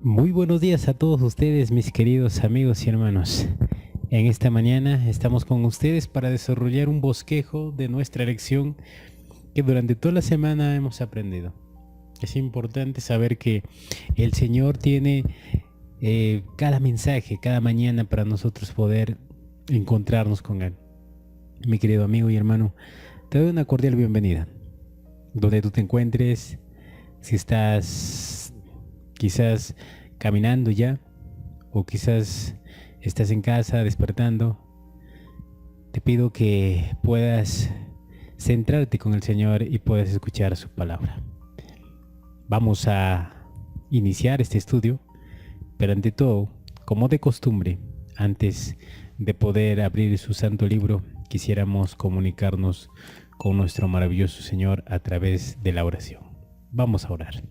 Muy buenos días a todos ustedes, mis queridos amigos y hermanos. En esta mañana estamos con ustedes para desarrollar un bosquejo de nuestra lección que durante toda la semana hemos aprendido. Es importante saber que el Señor tiene cada mensaje, cada mañana para nosotros poder encontrarnos con Él. Mi querido amigo y hermano, te doy una cordial bienvenida. Donde tú te encuentres, si estás quizás caminando ya, o quizás estás en casa despertando, te pido que puedas centrarte con el Señor y puedas escuchar su palabra. Vamos a iniciar este estudio, pero ante todo, como de costumbre, antes de poder abrir su santo libro, quisiéramos comunicarnos con nuestro maravilloso Señor a través de la oración. Vamos a orar.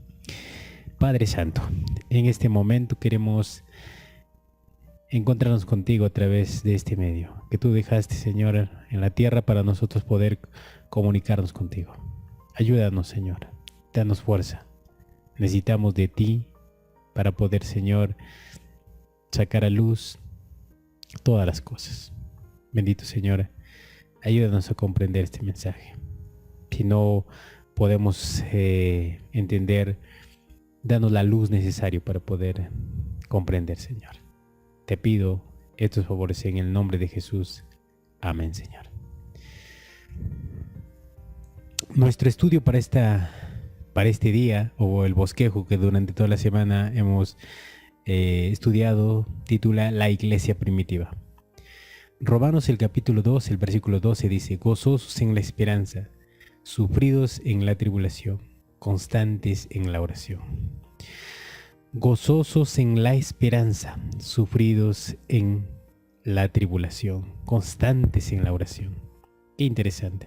Padre Santo, en este momento queremos encontrarnos contigo a través de este medio que tú dejaste, Señor, en la tierra para nosotros poder comunicarnos contigo. Ayúdanos, Señor, danos fuerza. Necesitamos de ti para poder, Señor, sacar a luz todas las cosas. Bendito Señor, ayúdanos a comprender este mensaje. Si no podemos entender, danos la luz necesaria para poder comprender, Señor. Te pido estos favores en el nombre de Jesús. Amén, Señor. Nuestro estudio para este día, o el bosquejo que durante toda la semana hemos estudiado, titula La Iglesia Primitiva. Romanos el capítulo 2, el versículo 12 dice: gozosos en la esperanza, sufridos en la tribulación, constantes en la oración. Gozosos en la esperanza, sufridos en la tribulación, constantes en la oración. Qué interesante.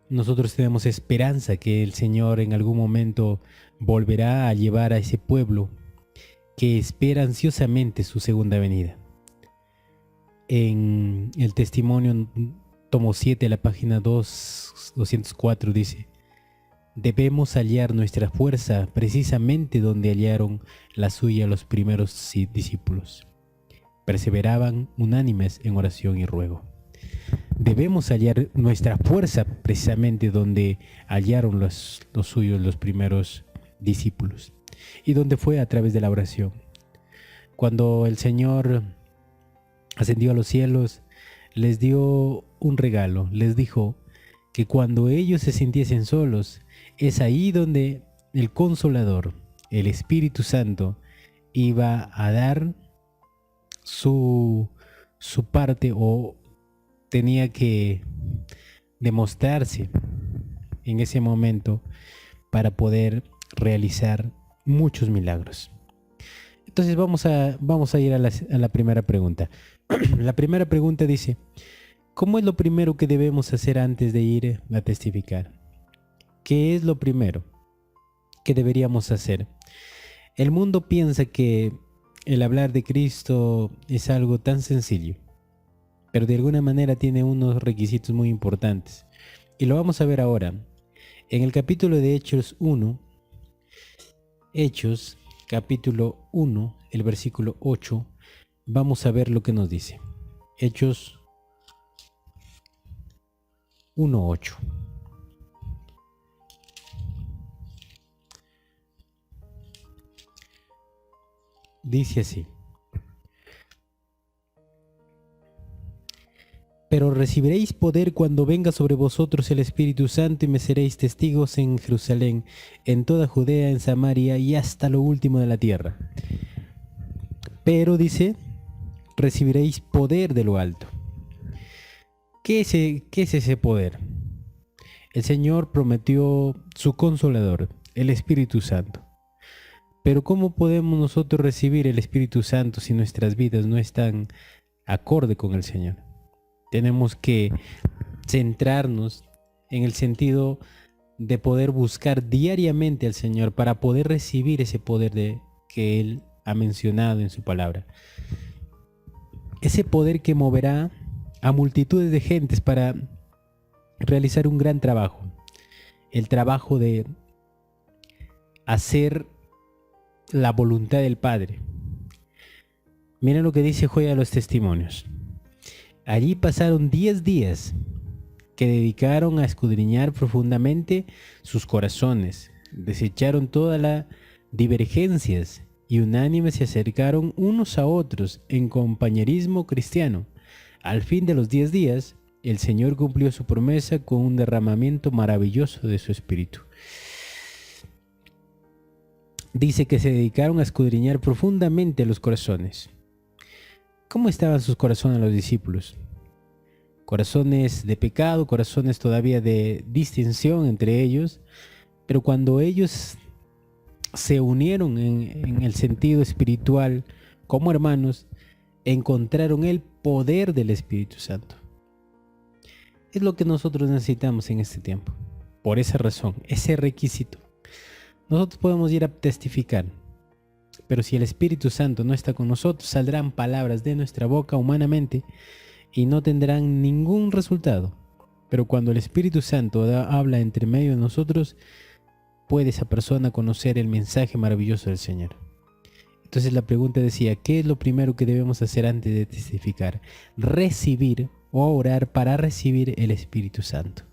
Nosotros tenemos esperanza que el Señor en algún momento volverá a llevar a ese pueblo que espera ansiosamente su segunda venida. En el testimonio tomo 7, la página 204 dice: debemos hallar nuestra fuerza precisamente donde hallaron la suya los primeros discípulos. Perseveraban unánimes en oración y ruego. Debemos hallar nuestra fuerza precisamente donde hallaron los suyos los primeros discípulos. Y donde fue a través de la oración. Cuando el Señor ascendió a los cielos, les dio un regalo. Les dijo que cuando ellos se sintiesen solos, es ahí donde el Consolador, el Espíritu Santo, iba a dar su parte, o tenía que demostrarse en ese momento para poder realizar muchos milagros. Entonces vamos a ir a la primera pregunta. La primera pregunta dice: ¿cómo es lo primero que debemos hacer antes de ir a testificar? ¿Qué es lo primero que deberíamos hacer? El mundo piensa que el hablar de Cristo es algo tan sencillo, pero de alguna manera tiene unos requisitos muy importantes. Y lo vamos a ver ahora. En el capítulo de Hechos 1, Hechos capítulo 1, el versículo 8, vamos a ver lo que nos dice. Hechos 1:8. Dice así: pero recibiréis poder cuando venga sobre vosotros el Espíritu Santo, y me seréis testigos en Jerusalén, en toda Judea, en Samaria y hasta lo último de la tierra. Pero dice, recibiréis poder de lo alto. ¿Qué es ese poder? El Señor prometió su Consolador, el Espíritu Santo. Pero ¿cómo podemos nosotros recibir el Espíritu Santo si nuestras vidas no están acorde con el Señor? Tenemos que centrarnos en el sentido de poder buscar diariamente al Señor para poder recibir ese poder que Él ha mencionado en su palabra. Ese poder que moverá a multitudes de gentes para realizar un gran trabajo. El trabajo de hacer la voluntad del Padre. Miren lo que dice Joya de los Testimonios. Allí pasaron 10 días que dedicaron a escudriñar profundamente sus corazones, desecharon todas las divergencias y unánimes se acercaron unos a otros en compañerismo cristiano. Al fin de los 10 días, el Señor cumplió su promesa con un derramamiento maravilloso de su Espíritu. Dice que se dedicaron a escudriñar profundamente los corazones. ¿Cómo estaban sus corazones los discípulos? Corazones de pecado, corazones todavía de distensión entre ellos, pero cuando ellos se unieron en el sentido espiritual como hermanos, encontraron el poder del Espíritu Santo. Es lo que nosotros necesitamos en este tiempo. Por esa razón, ese requisito. Nosotros podemos ir a testificar, pero si el Espíritu Santo no está con nosotros, saldrán palabras de nuestra boca humanamente y no tendrán ningún resultado. Pero cuando el Espíritu Santo habla entre medio de nosotros, puede esa persona conocer el mensaje maravilloso del Señor. Entonces la pregunta decía, ¿qué es lo primero que debemos hacer antes de testificar? Recibir o orar para recibir el Espíritu Santo.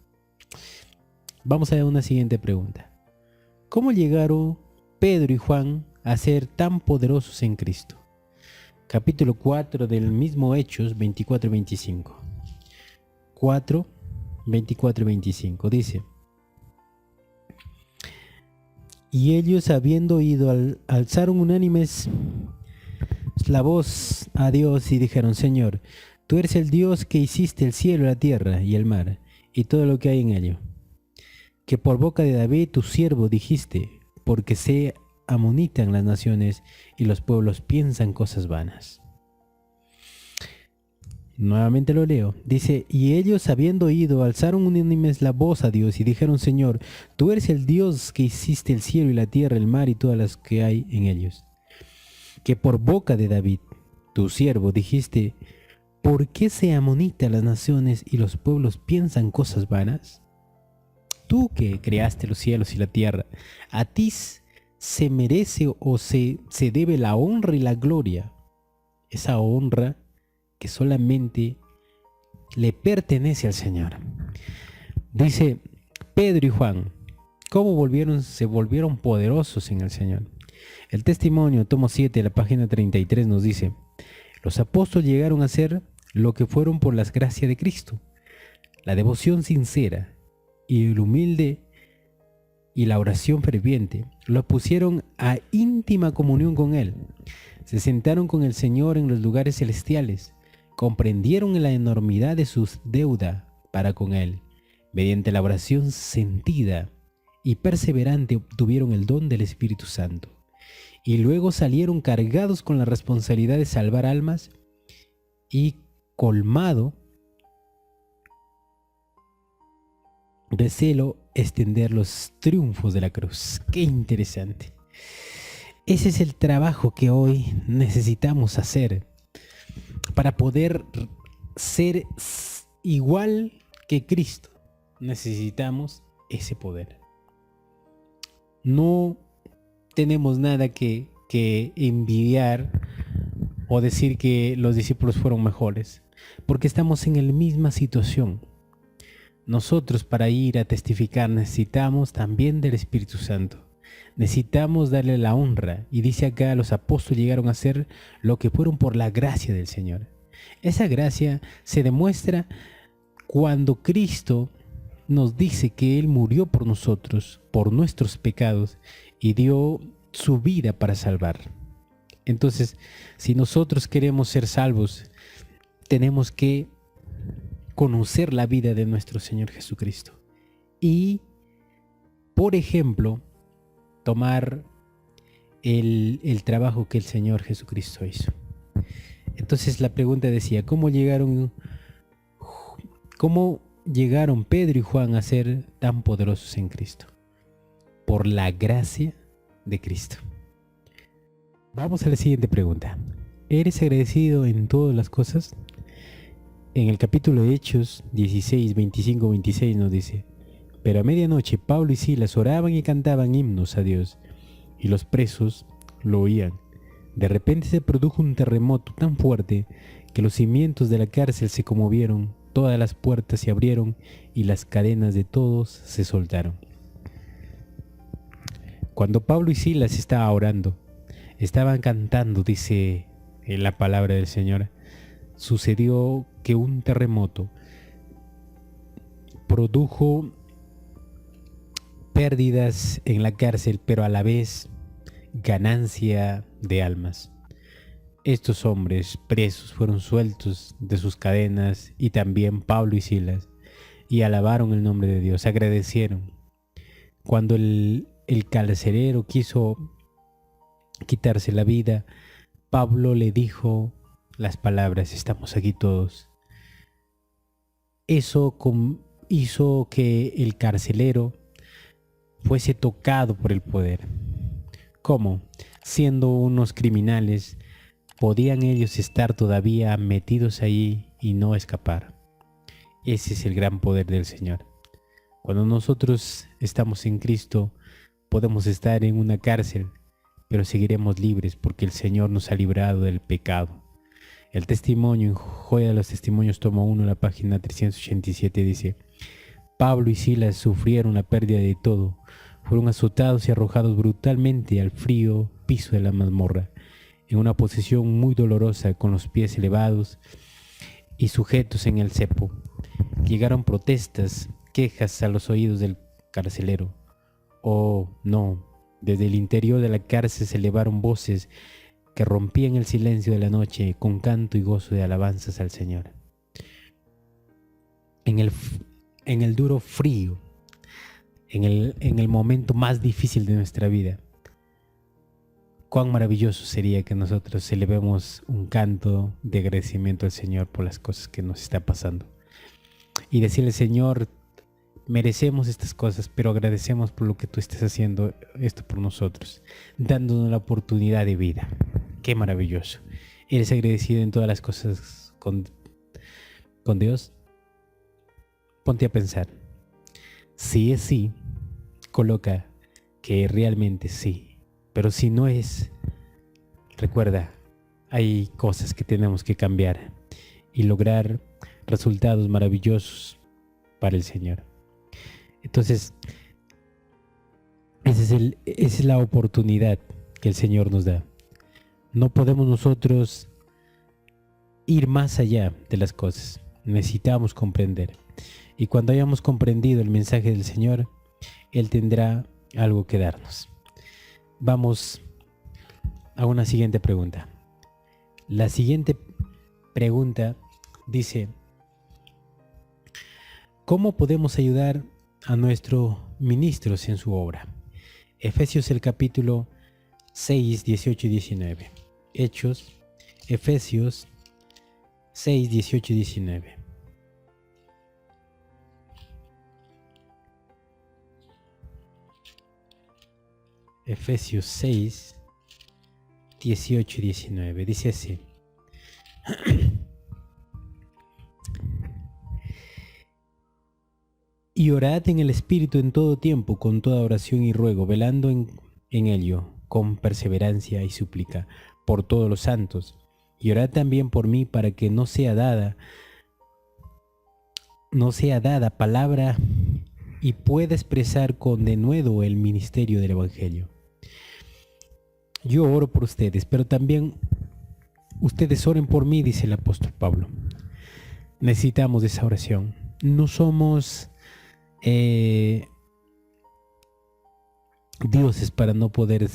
Vamos a ver una siguiente pregunta. ¿Cómo llegaron Pedro y Juan a ser tan poderosos en Cristo? Capítulo 4 del mismo Hechos 24-25. 4, 24-25 dice: Y ellos, habiendo oído, alzaron unánimes la voz a Dios y dijeron: Señor, tú eres el Dios que hiciste el cielo, la tierra y el mar, y todo lo que hay en ello. Que por boca de David tu siervo dijiste, porque se amonítan las naciones y los pueblos piensan cosas vanas. Nuevamente lo leo. Dice: y ellos, habiendo oído, alzaron unánimes la voz a Dios y dijeron: Señor, tú eres el Dios que hiciste el cielo y la tierra, el mar y todas las que hay en ellos. Que por boca de David, tu siervo, dijiste: ¿por qué se amonitan las naciones y los pueblos piensan cosas vanas? Tú que creaste los cielos y la tierra, a ti se merece o se debe la honra y la gloria. Esa honra que solamente le pertenece al Señor. Dice Pedro y Juan, ¿cómo se volvieron poderosos en el Señor? El testimonio, tomo 7, la página 33 nos dice: los apóstoles llegaron a ser lo que fueron por las gracias de Cristo. La devoción sincera y el humilde y la oración ferviente los pusieron a íntima comunión con Él. Se sentaron con el Señor en los lugares celestiales. Comprendieron la enormidad de su deuda para con Él. Mediante la oración sentida y perseverante obtuvieron el don del Espíritu Santo. Y luego salieron cargados con la responsabilidad de salvar almas y colmado de celo extender los triunfos de la cruz. ¡Qué interesante! Ese es el trabajo que hoy necesitamos hacer para poder ser igual que Cristo. Necesitamos ese poder. No tenemos nada que envidiar o decir que los discípulos fueron mejores, porque estamos en la misma situación. Nosotros, para ir a testificar, necesitamos también del Espíritu Santo. Necesitamos darle la honra. Y dice acá, los apóstoles llegaron a ser lo que fueron por la gracia del Señor. Esa gracia se demuestra cuando Cristo nos dice que Él murió por nosotros, por nuestros pecados, y dio su vida para salvar. Entonces, si nosotros queremos ser salvos, tenemos que conocer la vida de nuestro Señor Jesucristo y, por ejemplo, tomar el trabajo que el Señor Jesucristo hizo. Entonces la pregunta decía, ¿cómo llegaron Pedro y Juan a ser tan poderosos en Cristo? Por la gracia de Cristo. Vamos a la siguiente pregunta. ¿Eres agradecido en todas las cosas? En el capítulo de Hechos 16, 25, 26 nos dice: pero a medianoche Pablo y Silas oraban y cantaban himnos a Dios, y los presos lo oían. De repente se produjo un terremoto tan fuerte que los cimientos de la cárcel se conmovieron, todas las puertas se abrieron y las cadenas de todos se soltaron. Cuando Pablo y Silas estaban orando, estaban cantando, dice en la palabra del Señor, sucedió que un terremoto produjo pérdidas en la cárcel, pero a la vez ganancia de almas. Estos hombres presos fueron sueltos de sus cadenas, y también Pablo y Silas, y alabaron el nombre de Dios, agradecieron. Cuando el carcelero quiso quitarse la vida, Pablo le dijo las palabras: estamos aquí todos. Eso hizo que el carcelero fuese tocado por el poder. ¿Cómo? Siendo unos criminales, podían ellos estar todavía metidos ahí y no escapar. Ese es el gran poder del Señor. Cuando nosotros estamos en Cristo, podemos estar en una cárcel, pero seguiremos libres porque el Señor nos ha librado del pecado. El testimonio en Joya de los Testimonios, tomo 1, la página 387, dice: Pablo y Silas sufrieron la pérdida de todo. Fueron azotados y arrojados brutalmente al frío piso de la mazmorra, en una posición muy dolorosa, con los pies elevados y sujetos en el cepo. Llegaron protestas, quejas a los oídos del carcelero. Oh, no, desde el interior de la cárcel se elevaron voces que rompían el silencio de la noche con canto y gozo de alabanzas al Señor. En el duro frío, en el momento más difícil de nuestra vida, cuán maravilloso sería que nosotros elevemos un canto de agradecimiento al Señor por las cosas que nos está pasando. Y decirle: Señor, merecemos estas cosas, pero agradecemos por lo que tú estás haciendo esto por nosotros, dándonos la oportunidad de vida. Qué maravilloso. ¿Eres agradecido en todas las cosas con Dios? Ponte a pensar. Si es sí, coloca que realmente sí. Pero si no es, recuerda, hay cosas que tenemos que cambiar y lograr resultados maravillosos para el Señor. Entonces, esa es la oportunidad que el Señor nos da. No podemos nosotros ir más allá de las cosas. Necesitamos comprender. Y cuando hayamos comprendido el mensaje del Señor, Él tendrá algo que darnos. Vamos a una siguiente pregunta. La siguiente pregunta dice: ¿cómo podemos ayudar a nuestros ministros en su obra? Efesios, el capítulo 6, 18 y 19. Hechos, Efesios 6, 18 y 19. Efesios 6, 18 y 19. Dice así: y orad en el Espíritu en todo tiempo, con toda oración y ruego, velando en ello, con perseverancia y súplica, por todos los santos. Y orad también por mí, para que no sea dada palabra y pueda expresar con denuedo el ministerio del Evangelio. Yo oro por ustedes, pero también ustedes oren por mí, dice el apóstol Pablo. Necesitamos esa oración. No somos dioses para no poder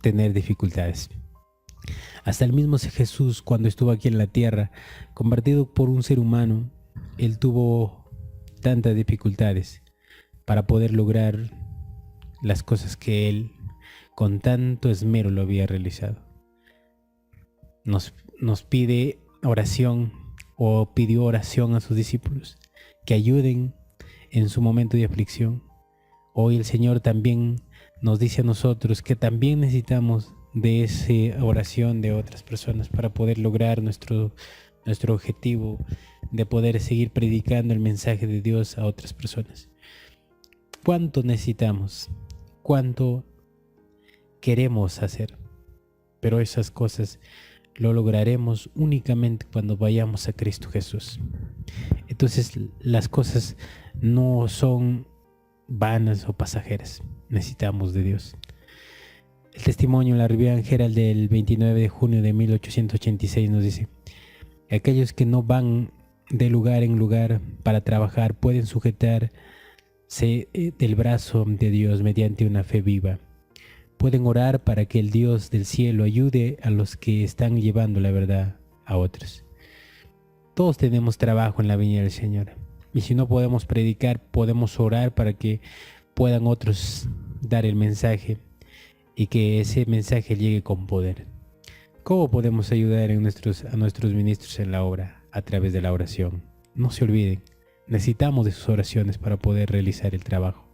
tener dificultades. Hasta el mismo Jesús, cuando estuvo aquí en la tierra, convertido por un ser humano, Él tuvo tantas dificultades para poder lograr las cosas que Él con tanto esmero lo había realizado. Nos pide oración, o pidió oración a sus discípulos, que ayuden en su momento de aflicción. Hoy el Señor también nos dice a nosotros que también necesitamos de esa oración de otras personas para poder lograr nuestro objetivo de poder seguir predicando el mensaje de Dios a otras personas. ¿Cuánto necesitamos? ¿Cuánto queremos hacer. Pero esas cosas lo lograremos únicamente cuando vayamos a Cristo Jesús. Entonces las cosas no son vanas o pasajeras. Necesitamos de Dios. El testimonio en la Rivian Herald del 29 de junio de 1886 nos dice: aquellos que no van de lugar en lugar para trabajar pueden sujetarse del brazo de Dios mediante una fe viva. Pueden orar para que el Dios del cielo ayude a los que están llevando la verdad a otros. Todos tenemos trabajo en la viña del Señor. Y si no podemos predicar, podemos orar para que puedan otros dar el mensaje y que ese mensaje llegue con poder. ¿Cómo podemos ayudar a nuestros ministros en la obra? A través de la oración. No se olviden, necesitamos de sus oraciones para poder realizar el trabajo.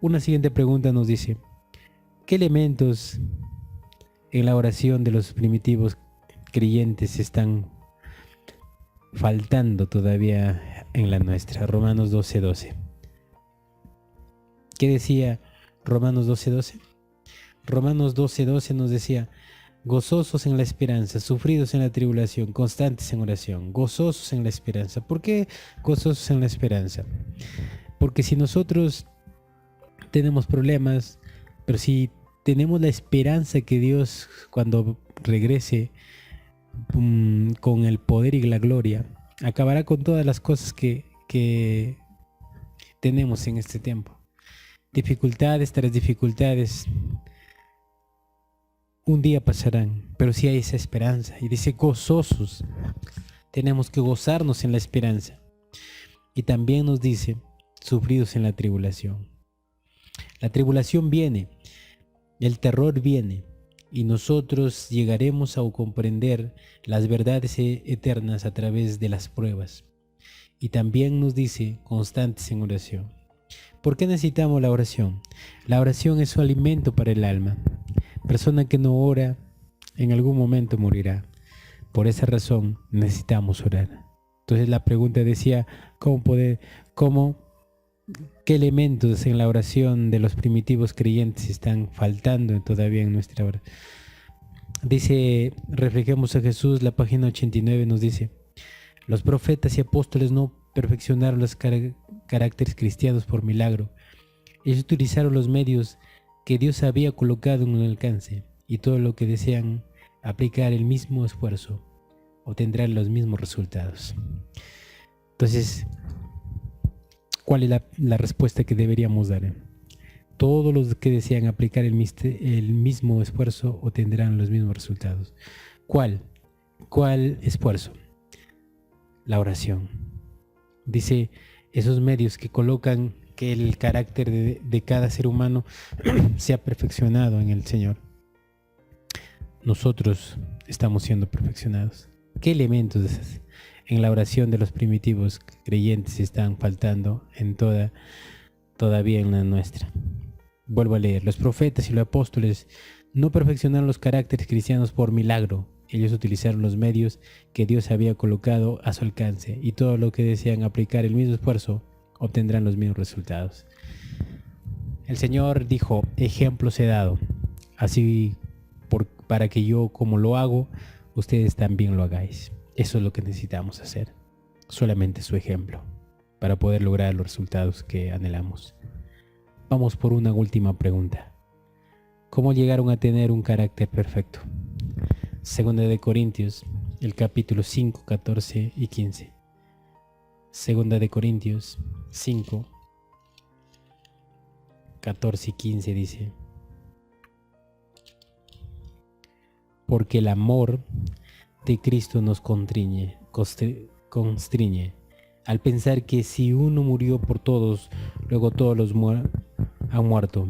Una siguiente pregunta nos dice: ¿qué elementos en la oración de los primitivos creyentes están faltando todavía en la nuestra? Romanos 12:12. ¿Qué decía Romanos 12:12? Romanos 12:12 nos decía: gozosos en la esperanza, sufridos en la tribulación, constantes en oración, gozosos en la esperanza. ¿Por qué gozosos en la esperanza? Porque si nosotros tenemos problemas, pero si tenemos la esperanza que Dios, cuando regrese con el poder y la gloria, acabará con todas las cosas que tenemos en este tiempo. Dificultades tras dificultades un día pasarán, pero si hay esa esperanza. Y dice gozosos, tenemos que gozarnos en la esperanza. Y también nos dice sufridos en la tribulación. La tribulación viene, el terror viene, y nosotros llegaremos a comprender las verdades eternas a través de las pruebas. Y también nos dice constantes en oración. ¿Por qué necesitamos la oración? La oración es su alimento para el alma. Persona que no ora, en algún momento morirá. Por esa razón necesitamos orar. Entonces la pregunta decía: ¿qué elementos en la oración de los primitivos creyentes están faltando todavía en nuestra hora? Dice, reflejemos a Jesús, la página 89 nos dice: los profetas y apóstoles no perfeccionaron los caracteres cristianos por milagro. Ellos utilizaron los medios que Dios había colocado en un alcance, y todo lo que desean aplicar el mismo esfuerzo obtendrán los mismos resultados. Entonces, ¿cuál es la respuesta que deberíamos dar? Todos los que desean aplicar el mismo esfuerzo obtendrán los mismos resultados. ¿Cuál esfuerzo? La oración. Dice, esos medios que colocan que el carácter de cada ser humano sea perfeccionado en el Señor. Nosotros estamos siendo perfeccionados. ¿Qué elementos en la oración de los primitivos creyentes están faltando todavía en la nuestra? Vuelvo a leer: los profetas y los apóstoles no perfeccionaron los caracteres cristianos por milagro. Ellos utilizaron los medios que Dios había colocado a su alcance, y todo lo que desean aplicar el mismo esfuerzo obtendrán los mismos resultados. El Señor dijo: ejemplos he dado, así para que yo, como lo hago, ustedes también lo hagáis. Eso es lo que necesitamos hacer, solamente su ejemplo, para poder lograr los resultados que anhelamos. Vamos por una última pregunta: ¿cómo llegaron a tener un carácter perfecto? Segunda de Corintios, el capítulo 5, 14 y 15. Segunda de Corintios 5, 14 y 15 dice: porque el amor de Cristo nos constriñe al pensar que si uno murió por todos, luego todos los han muerto,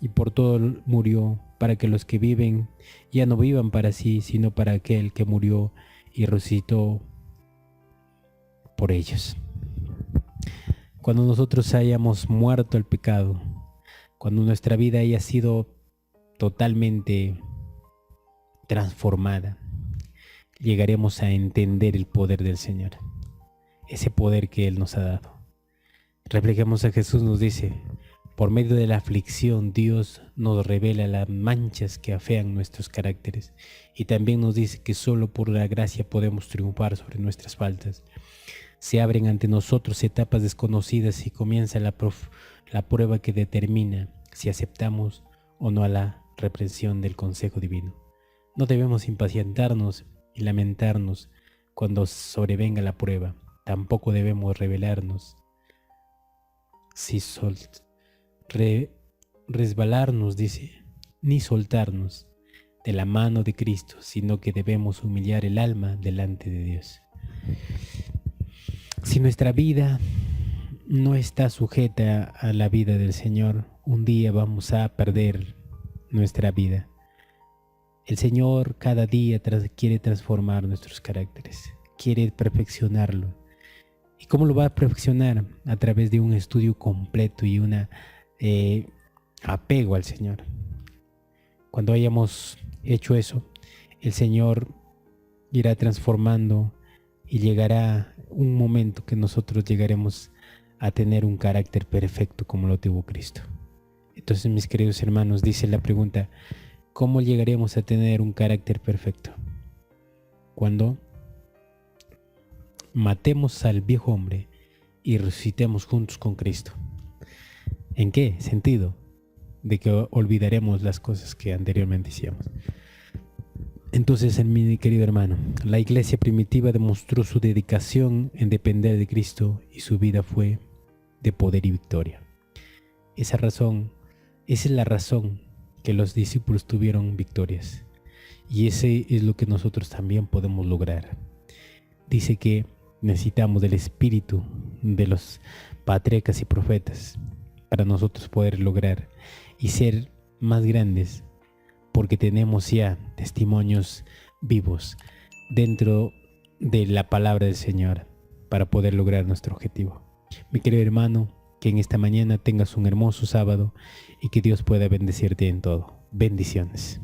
y por todos murió, para que los que viven ya no vivan para sí, sino para aquel que murió y resucitó por ellos. Cuando nosotros hayamos muerto al pecado, cuando nuestra vida haya sido totalmente transformada, llegaremos a entender el poder del Señor, ese poder que Él nos ha dado. Reflejemos a Jesús, nos dice: Por medio de la aflicción, Dios nos revela las manchas que afean nuestros caracteres y también nos dice que solo por la gracia podemos triunfar sobre nuestras faltas. Se abren ante nosotros etapas desconocidas y comienza la prueba que determina si aceptamos o no a la reprensión del consejo divino. No debemos impacientarnos y lamentarnos cuando sobrevenga la prueba. Tampoco debemos rebelarnos si resbalarnos, dice, ni soltarnos de la mano de Cristo, sino que debemos humillar el alma delante de Dios. Si nuestra vida no está sujeta a la vida del Señor, un día vamos a perder nuestra vida. El Señor cada día quiere transformar nuestros caracteres, quiere perfeccionarlo. ¿Y cómo lo va a perfeccionar? A través de un estudio completo y un apego al Señor. Cuando hayamos hecho eso, el Señor irá transformando y llegará un momento que nosotros llegaremos a tener un carácter perfecto como lo tuvo Cristo. Entonces, mis queridos hermanos, dice la pregunta, ¿cómo llegaremos a tener un carácter perfecto? Cuando matemos al viejo hombre y resucitemos juntos con Cristo. ¿En qué sentido? De que olvidaremos las cosas que anteriormente hicimos. Entonces, mi querido hermano, la iglesia primitiva demostró su dedicación en depender de Cristo y su vida fue de poder y victoria. Esa es la razón que los discípulos tuvieron victorias. Y ese es lo que nosotros también podemos lograr. Dice que necesitamos del espíritu de los patriarcas y profetas para nosotros poder lograr y ser más grandes, porque tenemos ya testimonios vivos dentro de la palabra del Señor para poder lograr nuestro objetivo. Mi querido hermano, que en esta mañana tengas un hermoso sábado y que Dios pueda bendecirte en todo. Bendiciones.